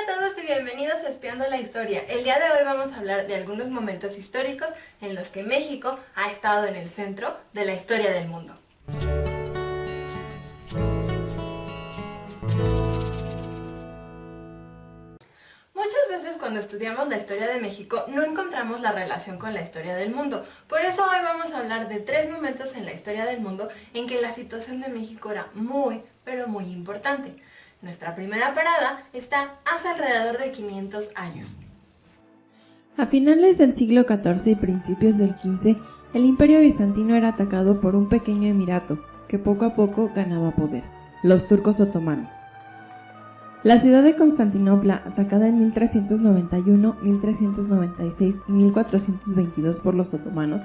Hola a todos y bienvenidos a Espiando la Historia. El día de hoy vamos a hablar de algunos momentos históricos en los que México ha estado en el centro de la historia del mundo. Muchas veces cuando estudiamos la historia de México no encontramos la relación con la historia del mundo. Por eso hoy vamos a hablar de 3 momentos en la historia del mundo en que la situación de México era muy, pero muy importante. Nuestra primera parada está hace alrededor de 500 años. A finales del siglo XIV y principios del XV, el Imperio Bizantino era atacado por un pequeño emirato que poco a poco ganaba poder, los turcos otomanos. La ciudad de Constantinopla, atacada en 1391, 1396 y 1422 por los otomanos,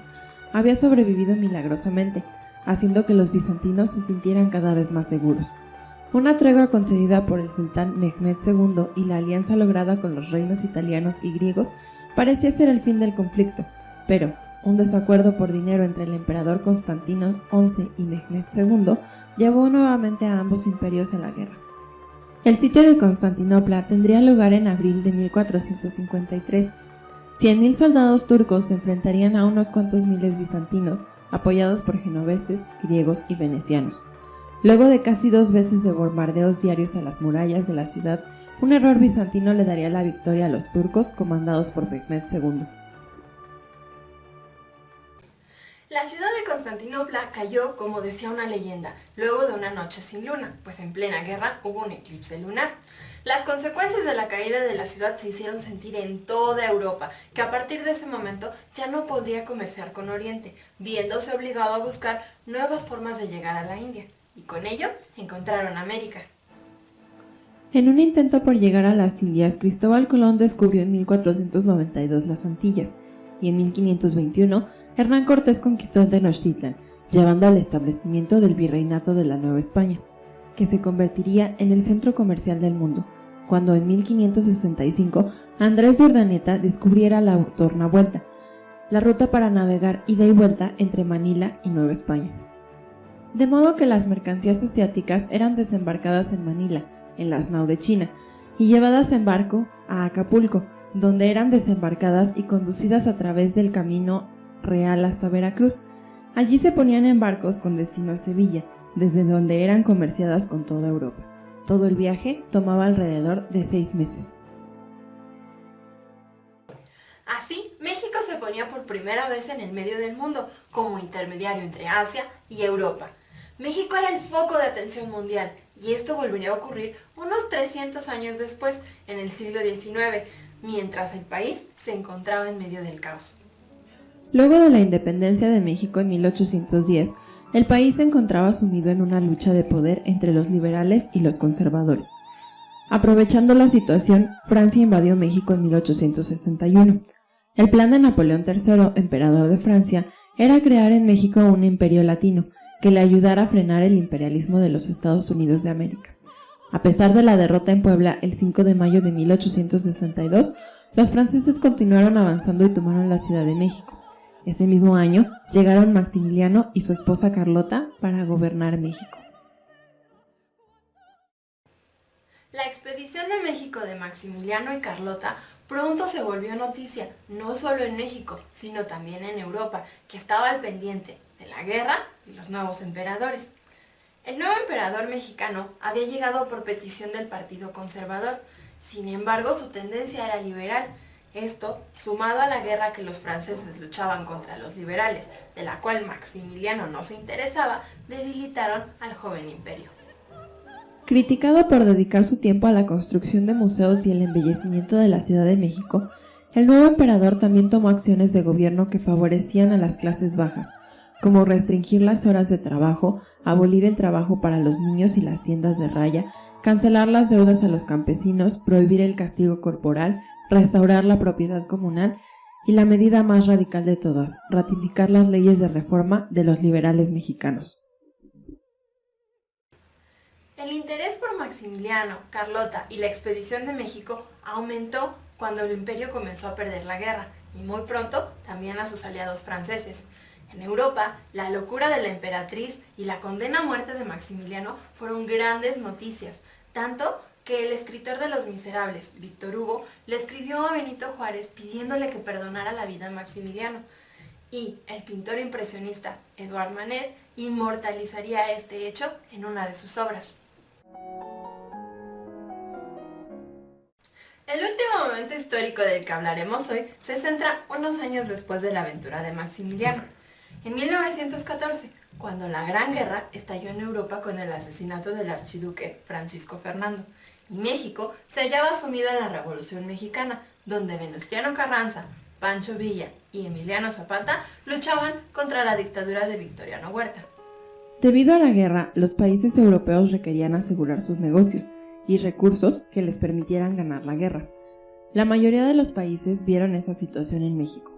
había sobrevivido milagrosamente, haciendo que los bizantinos se sintieran cada vez más seguros. Una tregua concedida por el sultán Mehmed II y la alianza lograda con los reinos italianos y griegos parecía ser el fin del conflicto, pero un desacuerdo por dinero entre el emperador Constantino XI y Mehmed II llevó nuevamente a ambos imperios a la guerra. El sitio de Constantinopla tendría lugar en abril de 1453. 100.000 soldados turcos se enfrentarían a unos cuantos miles bizantinos, apoyados por genoveses, griegos y venecianos. Luego de casi 2 veces de bombardeos diarios a las murallas de la ciudad, un error bizantino le daría la victoria a los turcos comandados por Mehmed II. La ciudad de Constantinopla cayó, como decía una leyenda, luego de una noche sin luna, pues en plena guerra hubo un eclipse lunar. Las consecuencias de la caída de la ciudad se hicieron sentir en toda Europa, que a partir de ese momento ya no podría comerciar con Oriente, viéndose obligado a buscar nuevas formas de llegar a la India. Y con ello encontraron América. En un intento por llegar a las Indias, Cristóbal Colón descubrió en 1492 las Antillas, y en 1521 Hernán Cortés conquistó Tenochtitlan, llevando al establecimiento del virreinato de la Nueva España, que se convertiría en el centro comercial del mundo, cuando en 1565 Andrés de Urdaneta descubriera la Tornavuelta, la ruta para navegar ida y vuelta entre Manila y Nueva España. De modo que las mercancías asiáticas eran desembarcadas en Manila, en las nau de China, y llevadas en barco a Acapulco, donde eran desembarcadas y conducidas a través del camino real hasta Veracruz. Allí se ponían en barcos con destino a Sevilla, desde donde eran comerciadas con toda Europa. Todo el viaje tomaba alrededor de 6 meses. Así, México se ponía por primera vez en el medio del mundo, como intermediario entre Asia y Europa. México era el foco de atención mundial, y esto volvería a ocurrir unos 300 años después, en el siglo XIX, mientras el país se encontraba en medio del caos. Luego de la independencia de México en 1810, el país se encontraba sumido en una lucha de poder entre los liberales y los conservadores. Aprovechando la situación, Francia invadió México en 1861. El plan de Napoleón III, emperador de Francia, era crear en México un imperio latino, que le ayudara a frenar el imperialismo de los Estados Unidos de América. A pesar de la derrota en Puebla el 5 de mayo de 1862, los franceses continuaron avanzando y tomaron la Ciudad de México. Ese mismo año llegaron Maximiliano y su esposa Carlota para gobernar México. La expedición de México de Maximiliano y Carlota pronto se volvió noticia, no solo en México, sino también en Europa, que estaba al pendiente de la guerra y los nuevos emperadores. El nuevo emperador mexicano había llegado por petición del Partido Conservador, sin embargo su tendencia era liberal. Esto, sumado a la guerra que los franceses luchaban contra los liberales, de la cual Maximiliano no se interesaba, debilitaron al joven imperio. Criticado por dedicar su tiempo a la construcción de museos y el embellecimiento de la Ciudad de México, el nuevo emperador también tomó acciones de gobierno que favorecían a las clases bajas, como restringir las horas de trabajo, abolir el trabajo para los niños y las tiendas de raya, cancelar las deudas a los campesinos, prohibir el castigo corporal, restaurar la propiedad comunal y la medida más radical de todas, ratificar las leyes de reforma de los liberales mexicanos. El interés por Maximiliano, Carlota y la expedición de México aumentó cuando el imperio comenzó a perder la guerra, y muy pronto también a sus aliados franceses. En Europa, la locura de la emperatriz y la condena a muerte de Maximiliano fueron grandes noticias, tanto que que el escritor de Los Miserables, Víctor Hugo, le escribió a Benito Juárez pidiéndole que perdonara la vida a Maximiliano. Y el pintor impresionista Edouard Manet inmortalizaría este hecho en una de sus obras. El último momento histórico del que hablaremos hoy se centra unos años después de la aventura de Maximiliano, en 1914, cuando la Gran Guerra estalló en Europa con el asesinato del archiduque Francisco Fernando, y México se hallaba sumido en la Revolución Mexicana, donde Venustiano Carranza, Pancho Villa y Emiliano Zapata luchaban contra la dictadura de Victoriano Huerta. Debido a la guerra, los países europeos requerían asegurar sus negocios y recursos que les permitieran ganar la guerra. La mayoría de los países vieron esa situación en México.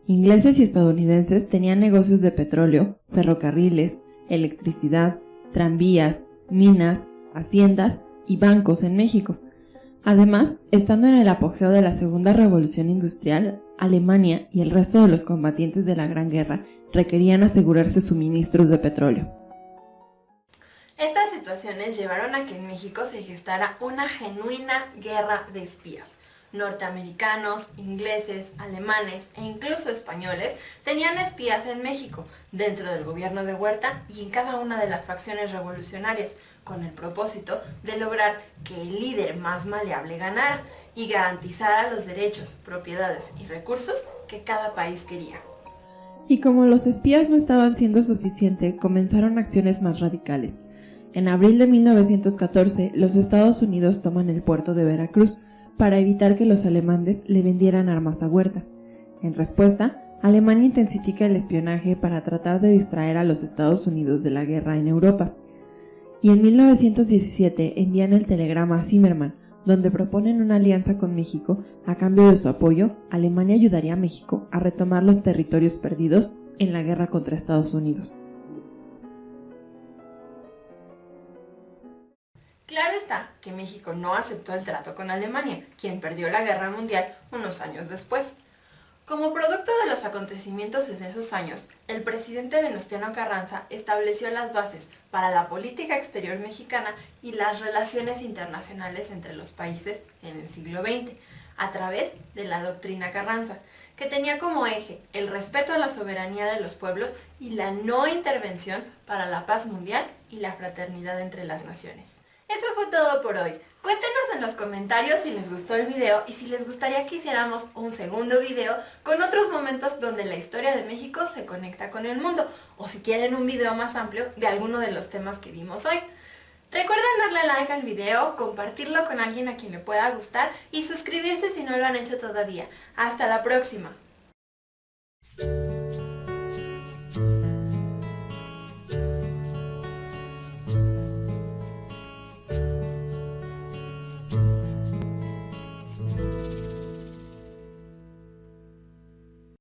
Ingleses y estadounidenses tenían negocios de petróleo, ferrocarriles, electricidad, tranvías, minas, haciendas y bancos en México. Además, estando en el apogeo de la Segunda Revolución Industrial, Alemania y el resto de los combatientes de la Gran Guerra requerían asegurarse suministros de petróleo. Estas situaciones llevaron a que en México se gestara una genuina guerra de espías. Norteamericanos, ingleses, alemanes e incluso españoles tenían espías en México, dentro del gobierno de Huerta y en cada una de las facciones revolucionarias, con el propósito de lograr que el líder más maleable ganara y garantizara los derechos, propiedades y recursos que cada país quería. Y como los espías no estaban siendo suficiente, comenzaron acciones más radicales. En abril de 1914, los Estados Unidos toman el puerto de Veracruz para evitar que los alemanes le vendieran armas a Huerta. En respuesta, Alemania intensifica el espionaje para tratar de distraer a los Estados Unidos de la guerra en Europa. Y en 1917 envían el telegrama a Zimmermann, donde proponen una alianza con México. A cambio de su apoyo, Alemania ayudaría a México a retomar los territorios perdidos en la guerra contra Estados Unidos. Claro está que México no aceptó el trato con Alemania, quien perdió la guerra mundial unos años después. Como producto de los acontecimientos en esos años, el presidente Venustiano Carranza estableció las bases para la política exterior mexicana y las relaciones internacionales entre los países en el siglo XX, a través de la doctrina Carranza, que tenía como eje el respeto a la soberanía de los pueblos y la no intervención para la paz mundial y la fraternidad entre las naciones. Eso fue todo por hoy. Cuéntenos en los comentarios si les gustó el video y si les gustaría que hiciéramos un segundo video con otros momentos donde la historia de México se conecta con el mundo, o si quieren un video más amplio de alguno de los temas que vimos hoy. Recuerden darle like al video, compartirlo con alguien a quien le pueda gustar y suscribirse si no lo han hecho todavía. ¡Hasta la próxima!